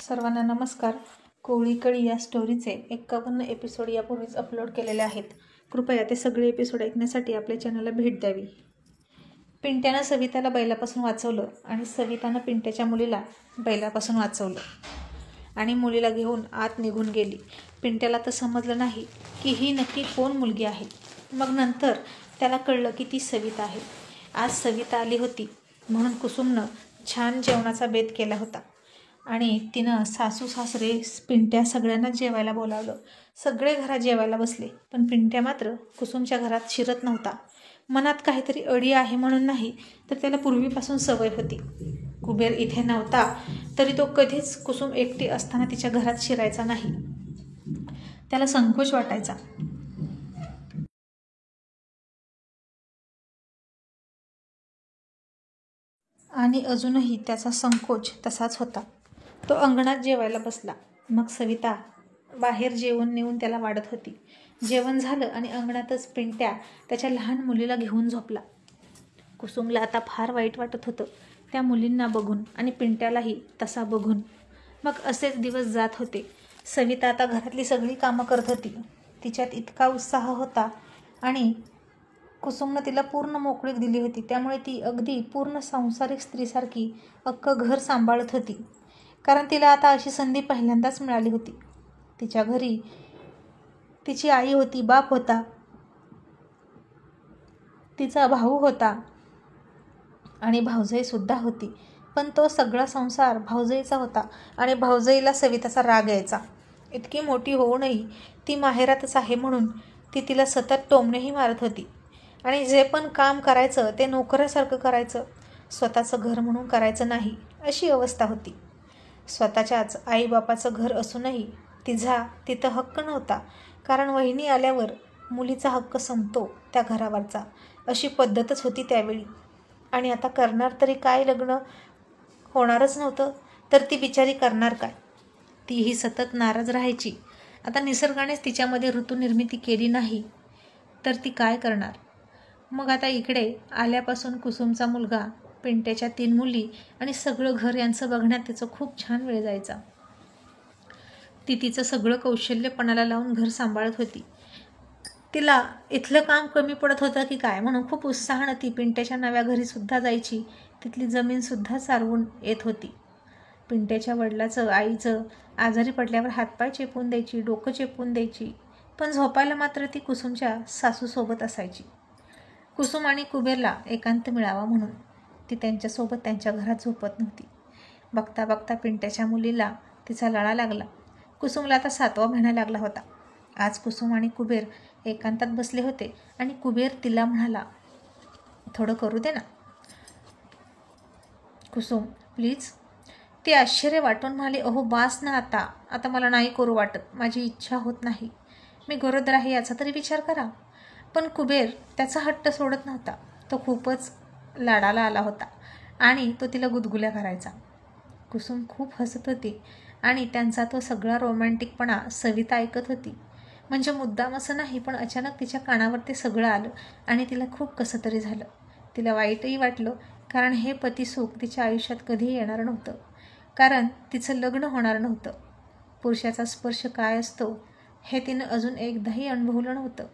सर्वांना नमस्कार. कोवळी कळी या स्टोरीचे 51 एपिसोड यापूर्वीच अपलोड केलेले आहेत. कृपया ते सगळे एपिसोड ऐकण्यासाठी आपल्या चॅनलला भेट द्यावी. पिंट्यानं सविताला बैलापासून वाचवलं आणि सवितानं पिंट्याच्या मुलीला बैलापासून वाचवलं आणि मुलीला घेऊन आत निघून गेली. पिंट्याला तर समजलं नाही की ही नक्की कोण मुलगी आहे. मग नंतर त्याला कळलं की ती सविता आहे. आज सविता आली होती म्हणून कुसुमनं छान जेवणाचा बेत केला होता आणि तिनं सासू सासरे पिंट्या सगळ्यांना जेवायला बोलावलं. सगळे घरात जेवायला बसले, पण पिंट्या मात्र कुसुमच्या घरात शिरत नव्हता. मनात काहीतरी अडी आहे म्हणून नाही, तर त्याला पूर्वीपासून सवय होती. कुबेर इथे नव्हता तरी तो कधीच कुसुम एकटी असताना तिच्या घरात शिरायचा नाही. त्याला संकोच वाटायचा. आणि अजूनही त्याचा संकोच तसाच होता. तो अंगणात जेवायला बसला. मग सविता बाहेर जेवण नेऊन त्याला वाढत होती. जेवण झालं आणि अंगणातच पिंट्या त्याच्या लहान मुलीला घेऊन झोपला. कुसुमला आता फार वाईट वाटत होतं त्या मुलींना बघून आणि पिंट्यालाही तसा बघून. मग असेच दिवस जात होते. सविता आता घरातली सगळी कामं करत होती. तिच्यात इतका उत्साह होता आणि कुसुमनं तिला पूर्ण मोकळीक दिली होती. त्यामुळे ती अगदी पूर्ण सांसारिक स्त्रीसारखी अख्खं घर सांभाळत होती. कारण तिला आता अशी संधी पहिल्यांदाच मिळाली होती. तिच्या घरी तिची आई होती, बाप होता, तिचा भाऊ होता आणि भाऊजाईसुद्धा होती. पण तो सगळा संसार भाऊजाईचा होता आणि भाऊजाईला सविताचा राग यायचा. इतकी मोठी होऊनही ती माहेरातच आहे म्हणून ती तिला सतत टोमणेही मारत होती. आणि जे पण काम करायचं ते नोकरासारखं करायचं, स्वतःचं घर म्हणून करायचं नाही, अशी अवस्था होती. स्वतःच्याच आईबापाचं घर असूनही तिचा तिथं हक्क नव्हता. कारण वहिनी आल्यावर मुलीचा हक्क संपतो त्या घरावरचा, अशी पद्धतच होती त्यावेळी. आणि आता करणार तरी काय? लग्न होणारच नव्हतं तर ती बिचारी करणार काय? तीही सतत नाराज राहायची. आता निसर्गानेच तिच्यामध्ये ऋतुनिर्मिती केली नाही तर ती काय करणार? मग आता इकडे आल्यापासून कुसुमचा मुलगा, पिंट्याच्या 3 मुली आणि सगळं घर यांचं बघण्यात तिचं खूप छान वेळ जायचा. ती तिचं सगळं कौशल्य पणाला लावून घर सांभाळत होती. तिला इथलं काम कमी पडत होतं की काय म्हणून खूप उत्साहानं ती पिंट्याच्या नव्या घरीसुद्धा जायची. तिथली जमीनसुद्धा सारवून येत होती. पिंट्याच्या वडिलाचं आईचं आजारी पडल्यावर हातपाय चेपून द्यायची, डोकं चेपून द्यायची. पण झोपायला मात्र ती कुसुमच्या सासूसोबत असायची. कुसुम आणि कुबेरला एकांत मिळावा म्हणून ती त्यांच्यासोबत त्यांच्या घरात झोपत नव्हती. बघता बघता पिंट्याच्या मुलीला तिचा लळा लागला. कुसुमला आता 7वा महिना लागला होता. आज कुसुम आणि कुबेर एकांतात बसले होते आणि कुबेर तिला म्हणाला, थोडं करू दे ना कुसुम, प्लीज. ती आश्चर्य वाटून म्हणाली, अहो बास ना आता मला नाही करू वाटत, माझी इच्छा होत नाही, मी गरोदर आहे याचा तरी विचार करा. पण कुबेर त्याचा हट्ट सोडत नव्हता. तो खूपच लाडाला आला होता आणि तो तिला गुदगुल्या करायचा. कुसुम खूप हसत होती आणि त्यांचा तो सगळा रोमॅन्टिकपणा सविता ऐकत होती. म्हणजे मुद्दाम असं नाही, पण अचानक तिच्या कानावर ते सगळं आलं आणि तिला खूप कसं तरी झालं. तिला वाईटही वाटलं, कारण हे पतिसुख तिच्या आयुष्यात कधीही येणार नव्हतं. कारण तिचं लग्न होणार नव्हतं. पुरुषाचा स्पर्श काय असतो हे तिनं अजून एकदाही अनुभवलं नव्हतं.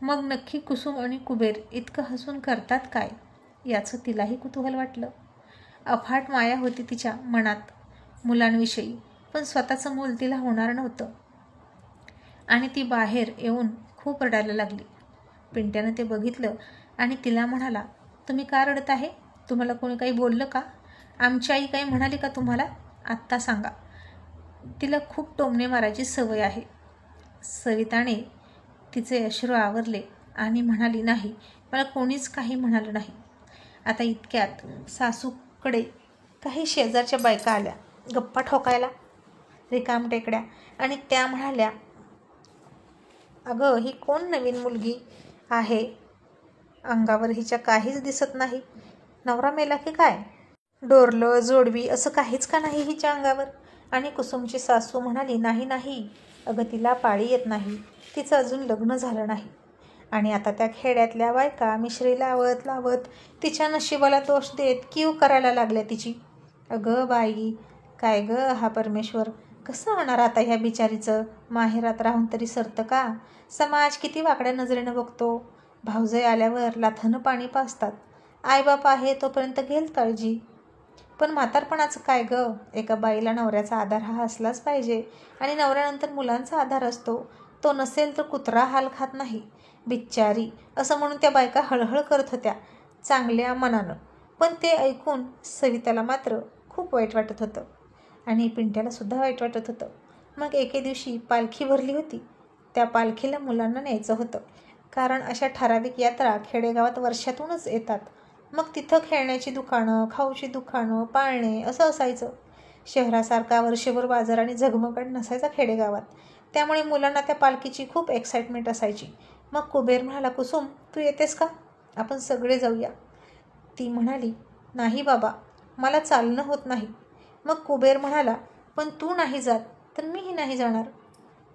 मग नक्की कुसुम आणि कुबेर इतकं हसून करतात काय याचं तिलाही कुतूहल वाटलं. अफाट माया होती तिच्या मनात मुलांविषयी, पण स्वतःचं मूल तिला होणार नव्हतं आणि ती बाहेर येऊन खूप रडायला लागली. पिंट्यानं ते बघितलं आणि तिला म्हणाला, तुम्ही का रडत आहे? तुम्हाला कोणी काही बोललं का? आमची आई काही म्हणाली का तुम्हाला? आत्ता सांगा. तिला खूप टोमणे मारायची सवय आहे. सविताने तिचे अश्रू आवरले आणि म्हणाली, नाही, मला कोणीच काही म्हणालं नाही. आता इतक्यात सासूकडे काही शेजारच्या बायका आल्या गप्पा ठोकायला, रिकामटेकड्या, आणि त्या म्हणाल्या, अगं ही कोण नवीन मुलगी आहे? अंगावर हिच्या काहीच दिसत नाही. नवरा मेला की काय? डोरलं जोडवी असं काहीच का नाही हिच्या अंगावर? आणि कुसुमची सासू म्हणाली, नाही, अगं तिला पाळी येत नाही, तिचं अजून लग्न झालं नाही. आणि आता त्या खेड्यातल्या बायका मिश्री लावत तिच्या नशिबाला दोष देत कीव करायला लागल्या तिची. अगं बाई, काय ग हा परमेश्वर, कसं होणार आता ह्या बिचारीचं? माहेरात राहून तरी सरतं का? समाज किती वाकड्या नजरेनं बघतो. भाऊजाई आल्यावर लाथानं पाणी पाजतात. आईबाप आहे तोपर्यंत घेईल काळजी. पण म्हातारपणाचं काय ग? एका बाईला नवऱ्याचा आधार हा असलाच पाहिजे. आणि नवऱ्यानंतर मुलांचा आधार असतो. तो नसेल तर कुत्रा हाल खात नाही. बिच्चारी असं म्हणून त्या बायका हळहळ करत होत्या चांगल्या मनानं. पण ते ऐकून सविताला मात्र खूप वाईट वाटत होतं. आणि पिंट्याला सुद्धा वाईट वाटत होतं. मग एके दिवशी पालखी भरली होती. त्या पालखीला मुलांना न्यायचं होतं. कारण अशा ठराविक यात्रा खेडेगावात वर्षातूनच येतात. मग तिथं खेळण्याची दुकानं, खाऊची दुकानं, पाळणे असं असायचं. शहरासारखा वर्षभर बाजार आणि झगमगाट नसायचा खेडेगावात. त्यामुळे मुलांना त्या पालखीची खूप एक्साइटमेंट असायची. मग कुबेर म्हणाला, कुसुम तू येतेस का? आपण सगळे जाऊया. ती म्हणाली, नाही बाबा, मला चालणं होत नाही. मग कुबेर म्हणाला, पण तू नाही जात तर मीही नाही जाणार.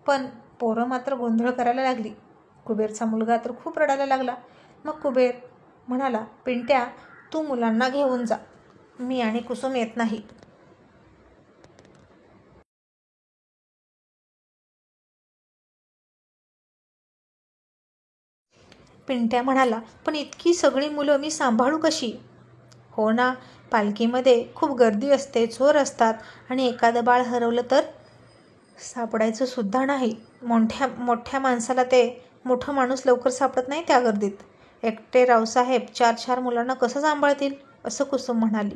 पण पोरं मात्र गोंधळ करायला लागली. कुबेरचा मुलगा तर खूप रडायला लागला. मग कुबेर म्हणाला, पिंट्या तू मुलांना घेऊन जा, मी आणि कुसुम येत नाही. पिंट्या म्हणाला, पण इतकी सगळी मुलं मी सांभाळू कशी? हो ना, पालखीमध्ये खूप गर्दी असते, चोर असतात आणि एखादं बाळ हरवलं तर सापडायचं सुद्धा नाही. मोठ्या मोठ्या माणसाला ते मोठं माणूस लवकर सापडत नाही त्या गर्दीत. एकटे रावसाहेब 4-4 मुलांना कसं सांभाळतील? असं कुसुम म्हणाली.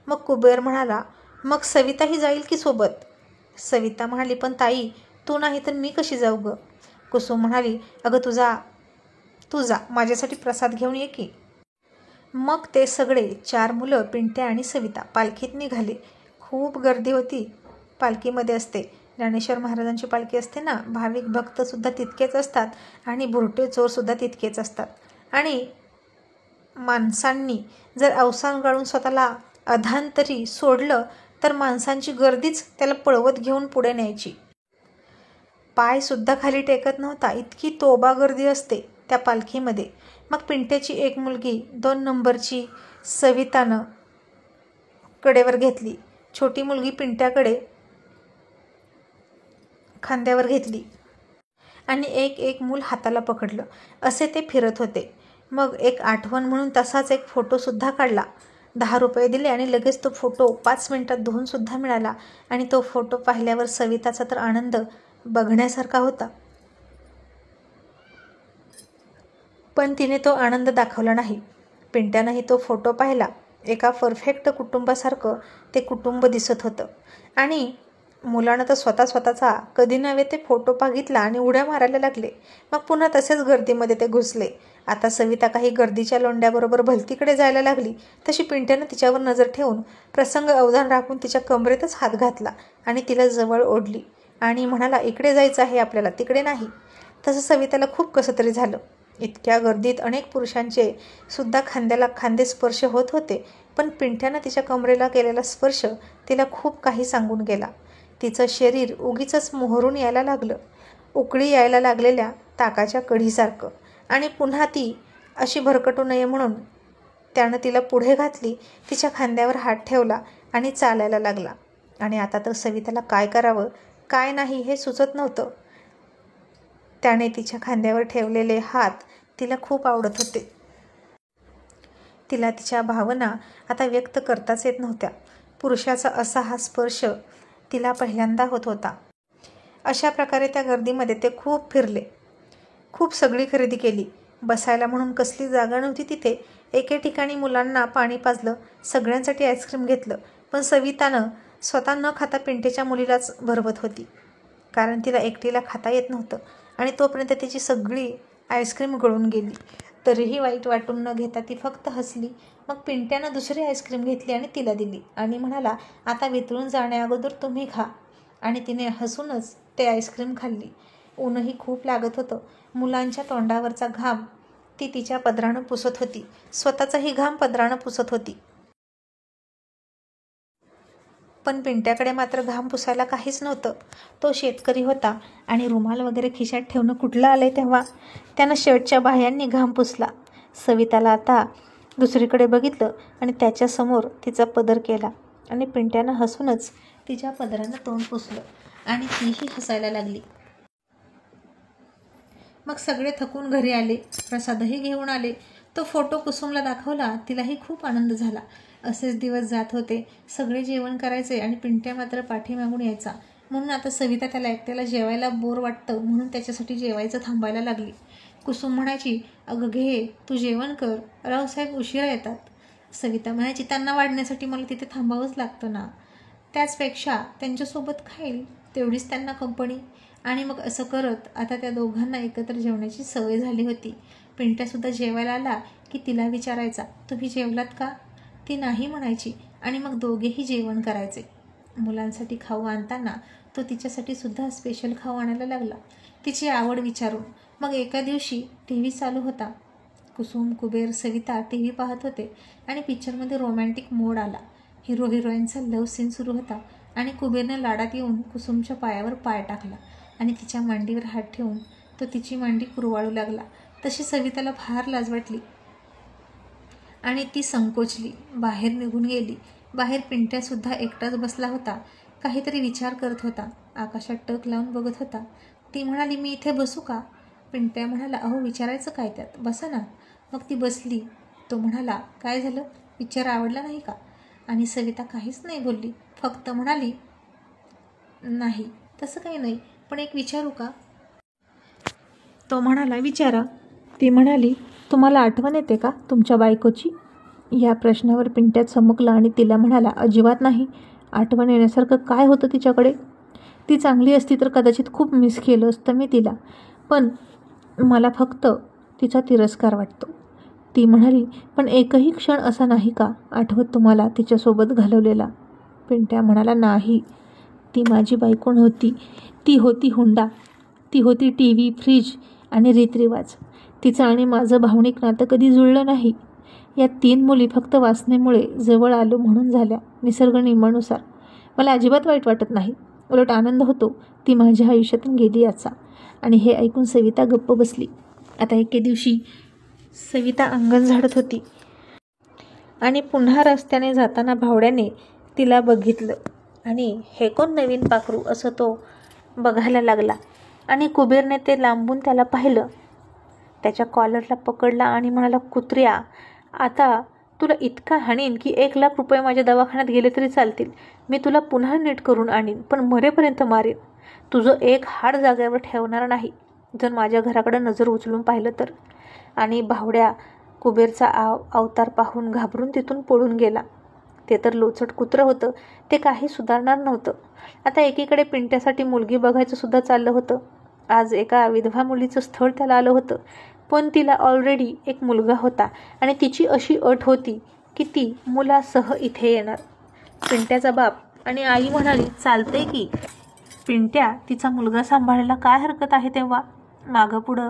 मग कुबेर म्हणाला, मग सविताही जाईल की सोबत? सविता म्हणाली, पण ताई तू नाही तर मी कशी जाऊ ग? कुसुम म्हणाली, अगं तू जा, माझ्यासाठी प्रसाद घेऊन ये की. मग ते सगळे 4 मुलं, पिंट्या आणि सविता पालखीत निघाले. खूप गर्दी होती. पालखीमध्ये असते ज्ञानेश्वर महाराजांची पालखी असते ना, भाविक भक्तसुद्धा तितकेच असतात आणि भुरटे चोरसुद्धा तितकेच असतात. आणि माणसांनी जर अवसान गाळून स्वतःला अधांतरी सोडलं तर माणसांची गर्दीच त्याला पळवत घेऊन पुढे न्यायची. पायसुद्धा खाली टेकत नव्हता, इतकी तोबा गर्दी असते त्या पालखीमध्ये. मग पिंट्याची एक मुलगी 2 नंबरची सवितानं कडेवर घेतली. छोटी मुलगी पिंट्याकडे खांद्यावर घेतली आणि एक मूल हाताला पकडलं. असे ते फिरत होते. मग एक आठवण म्हणून तसाच एक फोटोसुद्धा काढला. 10 रुपये दिले आणि लगेच तो फोटो 5 मिनिटात धुवूनसुद्धा मिळाला. आणि तो फोटो पाहिल्यावर सविताचा तर आनंद बघण्यासारखा होता. पण तिने तो आनंद दाखवला नाही. पिंट्यानंही तो फोटो पाहिला. एका परफेक्ट कुटुंबासारखं ते कुटुंब दिसत होतं. आणि मुलानं तर स्वतःचा कधी नव्हे ते फोटो बघितला आणि उड्या मारायला लागले. मग पुन्हा तसेच गर्दीमध्ये ते घुसले. आता सविता काही गर्दीच्या लोंड्याबरोबर भलतीकडे जायला लागली. तशी पिंट्यानं तिच्यावर नजर ठेवून प्रसंग अवधान राखून तिच्या कमरेतच हात घातला आणि तिला जवळ ओढली आणि म्हणाला, इकडे जायचं आहे आपल्याला, तिकडे नाही. तसं सविताला खूप कसं तरी झालं. इतक्या गर्दीत अनेक पुरुषांचे सुद्धा खांद्याला खांदे स्पर्श होत होते. पण पिंट्यानं तिच्या कमरेला केलेला स्पर्श तिला खूप काही सांगून गेला. तिचं शरीर उगीचच मोहरून यायला लागलं, उकळी यायला लागलेल्या ताकाच्या कढीसारखं. आणि पुन्हा ती अशी भरकटू नये म्हणून त्यानं तिला पुढे घातली, तिच्या खांद्यावर हात ठेवला आणि चालायला लागला. आणि आता तर सविताला काय करावं काय नाही हे सुचत नव्हतं. त्याने तिच्या खांद्यावर ठेवलेले हात तिला खूप आवडत होते. तिला तिच्या भावना आता व्यक्त करताच येत नव्हत्या. पुरुषाचा असा हा स्पर्श तिला पहिल्यांदा होत होता. अशा प्रकारे त्या गर्दीमध्ये ते खूप फिरले. खूप सगळी खरेदी केली. बसायला म्हणून कसली जागा नव्हती तिथे. एके ठिकाणी मुलांना पाणी पाजलं, सगळ्यांसाठी आईस्क्रीम घेतलं. पण सवितानं स्वतः न खाता पिंट्याच्या मुलीलाच भरवत होती. कारण तिला एकटीला खाता येत नव्हतं आणि तोपर्यंत तिची सगळी आईस्क्रीम गळून गेली. तरीही वाईट वाटून न घेता ती फक्त हसली. मग पिंट्यानं दुसरी आईस्क्रीम घेतली आणि तिला दिली आणि म्हणाला, आता वितळून जाण्याअगोदर तुम्ही खा. आणि तिने हसूनच ते आईस्क्रीम खाल्ली. ऊनही खूप लागत होतं. मुलांच्या तोंडावरचा घाम ती तिच्या पदरानं पुसत होती. स्वतःचाही घाम पदरानं पुसत होती. पण पिंट्याकडे मात्र घाम पुसायला काहीच नव्हतं. तो शेतकरी होता आणि रुमाल वगैरे खिशात ठेवणं कुठलं आलंय तेव्हा. त्यानं शर्टच्या बाह्यांनी घाम पुसला. सविताला आता दुसरीकडे बघितलं आणि त्याच्यासमोर तिचा पदर केला आणि पिंट्यानं हसूनच तिच्या पदरानं तोंड पुसलं आणि तीही हसायला लागली. मग सगळे थकून घरी आले. प्रसादही घेऊन आले. तो फोटो कुसुमला दाखवला. तिलाही खूप आनंद झाला. असेच दिवस जात होते. सगळे जेवण करायचे आणि पिंट्या मात्र पाठीमागून यायचा. म्हणून आता सविता त्याला एकट्याला जेवायला बोर वाटतं म्हणून त्याच्यासाठी जेवायचं थांबायला लागली. कुसुम म्हणायची, अगं घे, तू जेवण कर, रावसाहेब उशिरा येतात. सविता म्हणायची, त्यांना वाढण्यासाठी मला तिथे थांबावंच लागतं ना. त्याचपेक्षा त्यांच्यासोबत खाईल, तेवढीच त्यांना कंपनी. आणि मग असं करत आता त्या दोघांना एकत्र जेवण्याची सवय झाली होती. पिंट्यासुद्धा जेवायला आला की तिला विचारायचा, तुम्ही जेवलात का? ती नाही म्हणायची आणि मग दोघेही जेवण करायचे. मुलांसाठी खाऊ आणताना तो तिच्यासाठी सुद्धा स्पेशल खाऊ आणायला लागला, तिची आवड विचारून. मग एका दिवशी TV चालू होता. कुसुम, कुबेर, सविता TV पाहत होते आणि पिक्चरमध्ये रोमॅन्टिक मोड आला. हिरो हिरोईनचा लव्ह सीन सुरू होता आणि कुबेरने लाडात येऊन कुसुमच्या पायावर पाय टाकला आणि तिच्या मांडीवर हात ठेवून तो तिची मांडी कुरवाळू लागला. तशी सविताला फार लाज वाटली आणि ती संकोचली, बाहेर निघून गेली. बाहेर पिंट्यासुद्धा एकटाच बसला होता. काहीतरी विचार करत होता. आकाशात टक लावून बघत होता. ती म्हणाली, मी इथे बसू का? पिंट्या म्हणाला, अहो विचारायचं काय त्यात, बसा ना. मग ती बसली. तो म्हणाला, काय झालं, पिक्चर आवडला नाही का? आणि सविता काहीच नाही बोलली, फक्त म्हणाली, नाही तसं काही नाही, पण एक विचारू का? तो म्हणाला, विचारा. ती म्हणाली, तुम्हाला आठवण येते का तुमच्या बायकोची? या प्रश्नावर पिंट्यात चमकला आणि तिला म्हणाला, अजिबात नाही. आठवण येण्यासारखं काय होतं तिच्याकडे? ती चांगली असती तर कदाचित खूप मिस केलं असतं मी तिला, पण मला फक्त तिचा तिरस्कार वाटतो. ती म्हणाली, पण एकही क्षण असा नाही का आठवत तुम्हाला तिच्यासोबत घालवलेला? पिंट्या म्हणाला, नाही, ती माझी बायको नव्हती. ती होती हुंडा. ती होती TV, फ्रीज आणि रीतरिवाज. तिचं आणि माझं भावनिक नातं कधी जुळलं नाही. या 3 मुली फक्त वासनेमुळे जवळ आलो म्हणून झाल्या, निसर्ग नियमानुसार. मला अजिबात वाईट वाटत नाही, उलट आनंद होतो ती माझ्या आयुष्यातून गेली याचा. आणि हे ऐकून सविता गप्प बसली. आता एके दिवशी सविता अंगण झाडत होती आणि पुन्हा रस्त्याने जाताना भावड्याने तिला बघितलं आणि हे कोण नवीन पाखरू असं तो बघायला लागला. आणि कुबेरने ते लांबून त्याला पाहिलं. त्याच्या कॉलरला पकडला आणि म्हणाला, कुत्र्या, आता तुला इतका हाणीन की 1,00,000 रुपये माझ्या दवाखान्यात गेले तरी चालतील. मी तुला पुन्हा नीट करून आणीन, पण मरेपर्यंत मारीन. तुझं एक हाड जागेवर ठेवणार नाही जर माझ्या घराकडे नजर उचलून पाहिलं तर. आणि भावड्या कुबेरचा अवतार पाहून घाबरून तिथून पळून गेला. ते तर लोचट कुत्रं होतं, ते काही सुधारणार नव्हतं. आता एकीकडे पिंट्यासाठी मुलगी बघायचं सुद्धा चाललं होतं. आज एका विधवा मुलीचं स्थळ त्याला आलं होतं, पण तिला ऑलरेडी एक मुलगा होता आणि तिची अशी अट होती की ती मुलासह इथे येणार. पिंट्याचा बाप आणि आई म्हणाली, चालतंय की पिंट्या, तिचा मुलगा सांभाळायला काय हरकत आहे तेव्हा? मागं पुढं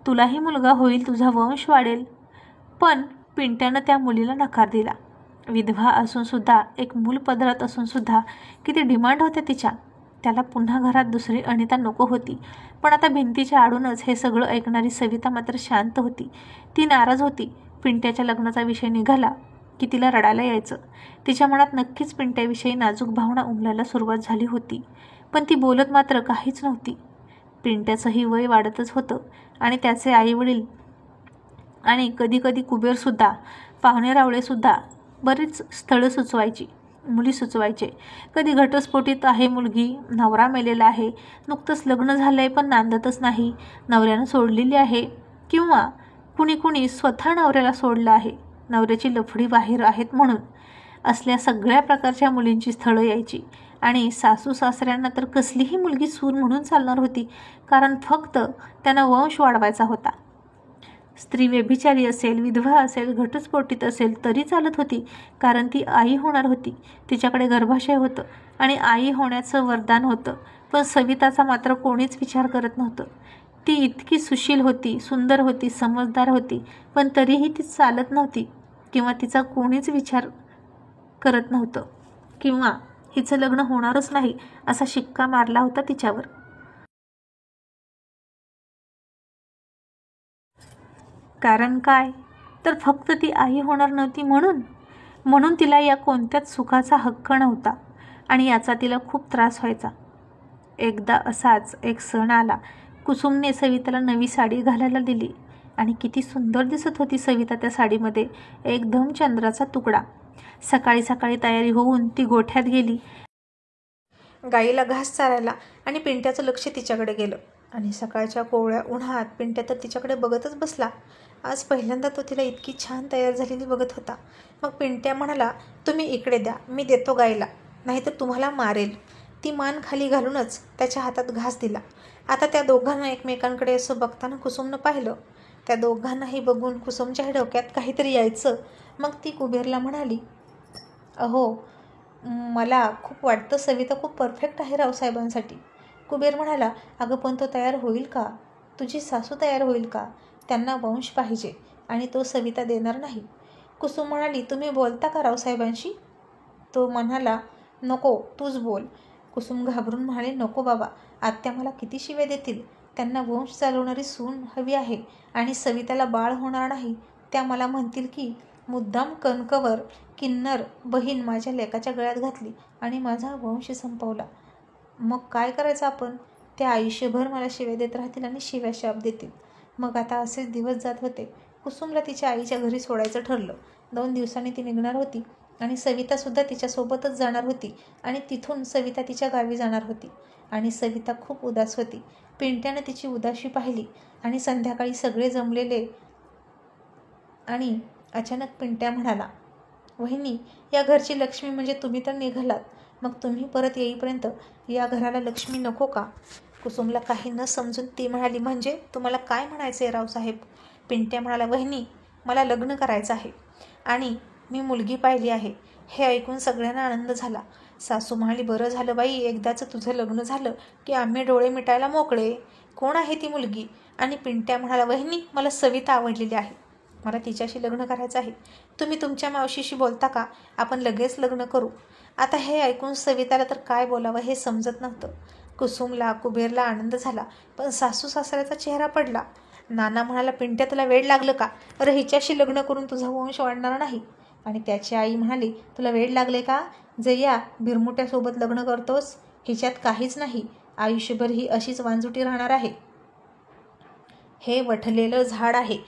तुलाही मुलगा होईल, तुझा वंश वाढेल. पण पिंट्यानं त्या मुलीला नकार दिला. विधवा असूनसुद्धा, एक मूल पदरात असूनसुद्धा किती डिमांड होत्या तिच्या. त्याला पुन्हा घरात दुसरी अनिता नको होती. पण आता भिंतीच्या आडूनच हे सगळं ऐकणारी सविता मात्र शांत होती. ती नाराज होती. पिंट्याच्या लग्नाचा विषय निघाला की तिला रडायला यायचं. तिच्या मनात नक्कीच पिंट्याविषयी नाजूक भावना उमलायला सुरुवात झाली होती, पण ती बोलत मात्र काहीच नव्हती. पिंट्याचंही वय वाढतच होतं आणि त्याचे आईवडील आणि कधीकधी कुबेरसुद्धा, पाहुणेरावळेसुद्धा बरीच स्थळं सुचवायची, मुली सुचवायचे. कधी घटस्फोटीत आहे मुलगी, नवरा मेलेला आहे, नुकतंच लग्न झालं आहे पण नांदतच नाही, नवऱ्यानं सोडलेली आहे, किंवा कुणी स्वतः नवऱ्याला सोडलं आहे, नवऱ्याची लफडी बाहेर आहेत म्हणून. असल्या सगळ्या प्रकारच्या मुलींची स्थळं यायची. आणि सासू सासऱ्यांना तर कसलीही मुलगी सून म्हणून चालणार होती, कारण फक्त त्यांना वंश वाढवायचा होता. स्त्री व्यभिचारी असेल, विधवा असेल, घटस्फोटीत असेल तरी चालत होती, कारण ती आई होणार होती. तिच्याकडे गर्भाशय होतं आणि आई होण्याचं वरदान होतं. पण सविताचा मात्र कोणीच विचार करत नव्हतं. ती इतकी सुशील होती, सुंदर होती, समजदार होती, पण तरीही ती चालत नव्हती, किंवा तिचा कोणीच विचार करत नव्हतं, किंवा हिचं लग्न होणारच नाही असा शिक्का मारला होता तिच्यावर. कारण काय? तर फक्त ती आई होणार नव्हती म्हणून तिला या कोणत्याच सुखाचा हक्क नव्हता. आणि याचा तिला खूप त्रास व्हायचा. एकदा असाच एक सण आला. कुसुमने सविताला नवी साडी घालायला दिली आणि किती सुंदर दिसत होती सविता त्या साडीमध्ये, एकदम चंद्राचा तुकडा. सकाळी सकाळी तयारी होऊन ती गोठ्यात गेली. गाईला घास चारायला आणि पिंट्याचं लक्ष तिच्याकडे गेलं. आणि सकाळच्या कोवळ्या उन्हात पिंट्या तर तिच्याकडे बघतच बसला. आज पहिल्यांदा तो तिला इतकी छान तयार झालेली बघत होता. मग पिंट्या म्हणाला, तुम्ही इकडे द्या, मी देतो गाईला, नाहीतर तुम्हाला मारेल. ती मान खाली घालूनच त्याच्या हातात घास दिला. आता त्या दोघांना एकमेकांकडे असं बघताना कुसुमनं पाहिलं. त्या दोघांनाही बघून कुसुमच्या डोक्यात काहीतरी यायचं. मग ती कुबेरला म्हणाली, अहो, मला खूप वाटतं सविता खूप परफेक्ट आहे रावसाहेबांसाठी. कुबेर म्हणाला, अगं पण तो तयार होईल का? तुझी सासू तयार होईल का? त्यांना वंश पाहिजे आणि तो सविता देणार नाही. कुसुम म्हणाली, तुम्ही बोलता का रावसाहेबांशी? तो म्हणाला, नको, तूच बोल. कुसुम घाबरून म्हणाले, नको बाबा, आत्या मला किती शिव्या देतील. त्यांना वंश चालवणारी सून हवी आहे आणि सविताला बाळ होणार नाही. त्या मला म्हणतील की मुद्दाम कणकवर किन्नर बहीण माझ्या लेकाच्या गळ्यात घातली आणि माझा वंश संपवला. मग काय करायचं आपण? त्या आयुष्यभर मला शिव्या देत राहतील आणि शिव्या शाप देतील. मग आता असेच दिवस जात होते. कुसुमला तिच्या आईच्या घरी सोडायचं ठरलं. 2 दिवसांनी ती निघणार होती आणि सवितासुद्धा तिच्यासोबतच जाणार होती आणि तिथून सविता तिच्या गावी जाणार होती. आणि सविता खूप उदास होती. पिंट्यानं तिची उदाशी पाहिली आणि संध्याकाळी सगळे जमलेले आणि अचानक पिंट्या म्हणाला, वहिनी, या घरची लक्ष्मी म्हणजे तुम्ही तर निघालात. मग तुम्ही परत येईपर्यंत या घराला लक्ष्मी नको का? कुसुमला काही न समजून ती म्हणाली, म्हणजे तुम्हाला काय म्हणायचं आहे रावसाहेब? पिंट्या म्हणाला, वहिनी, मला लग्न करायचं आहे आणि मी मुलगी पाहिली आहे. हे ऐकून सगळ्यांना आनंद झाला. सासू म्हणाली, बरं झालं बाई, एकदाचं तुझं लग्न झालं की आम्ही डोळे मिटायला मोकळे. कोण आहे ती मुलगी? आणि पिंट्या म्हणाला, वहिनी, मला सविता आवडलेली आहे. मला तिच्याशी लग्न करायचं आहे. तुम्ही तुमच्या मावशीशी बोलता का? आपण लगेच लग्न करू. आता हे ऐकून सविताला तर काय बोलावं हे समजत नव्हतं. कुसुमला, कुबेरला आनंद झाला, पण सासू सासऱ्याचा चेहरा पडला. नाना म्हणाला, पिंट्या, तुला वेड लागलं का? अरे, हिच्याशी लग्न करून तुझा वंश वाढणार नाही. आणि त्याची आई म्हणाली, तुला वेड लागले का? जया, भिरमुट्यासोबत लग्न करतोस? हिच्यात काहीच नाही. आयुष्यभर ही अशीच वांजुटी राहणार आहे. हे वठलेलं झाड आहे,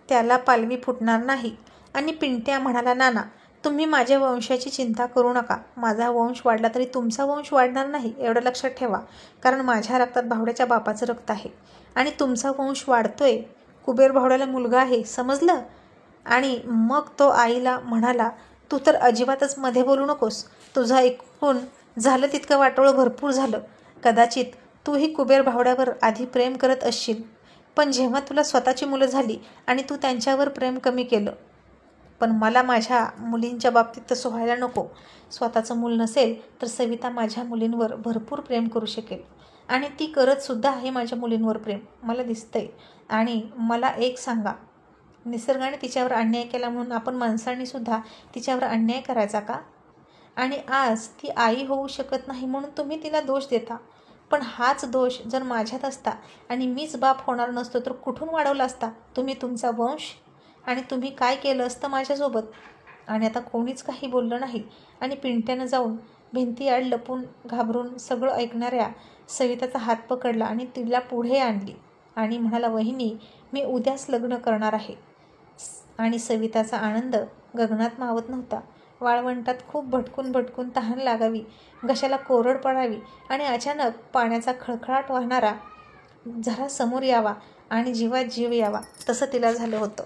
त्याला पालवी फुटणार नाही. आणि पिंट्या म्हणाला, नाना, तुम्ही माझ्या वंशाची चिंता करू नका. माझा वंश वाढला तरी तुमचा वंश वाढणार नाही, एवढं लक्षात ठेवा. कारण माझ्या रक्तात भावड्याच्या बापाचं रक्त आहे आणि तुमचा वंश वाढतोय. कुबेर भावड्याला मुलगा आहे, समजलं? आणि मग तो आईला म्हणाला, तू तर अजिबातच मध्ये बोलू नकोस. तुझं ऐकून झालं तितकं वाटोळं भरपूर झालं. कदाचित तूही कुबेर भावड्यावर आधी प्रेम करत असशील, पण जेव्हा तुला स्वतःची मुलं झाली आणि तू त्यांच्यावर प्रेम कमी केलं. पण मला माझ्या मुलींच्या बाबतीत तसं व्हायला नको. स्वतःचं मूल नसेल तर सविता माझ्या मुलींवर भरपूर प्रेम करू शकेल आणि ती करतसुद्धा आहे माझ्या मुलींवर प्रेम, मला दिसतंय. आणि मला एक सांगा, निसर्गाने तिच्यावर अन्याय केला म्हणून आपण माणसांनीसुद्धा तिच्यावर अन्याय करायचा का? आणि आज ती आई होऊ शकत नाही म्हणून तुम्ही तिला दोष देता. पण हाच दोष जर माझ्यात असता आणि मीच बाप होणार नसतो तर कुठून वाढवला असता तुम्ही तुमचा वंश? आणि तुम्ही काय केलं असतं माझ्यासोबत? आणि आता कोणीच काही बोललं नाही. आणि पिंट्यानं जाऊन भिंतीआड लपून घाबरून सगळं ऐकणाऱ्या सविताचा हात पकडला आणि तिला पुढे आणली आणि म्हणाला, वहिनी, मी उद्याच लग्न करणार आहे. आणि सविताचा आनंद गगनात मावत नव्हता. वाळवंटात खूप भटकून भटकून तहान लागावी, घशाला कोरड पडावी आणि अचानक पाण्याचा खळखळाट वाहणारा झरा समोर यावा आणि जीवात जीव यावा, तसं तिला झालं होतं.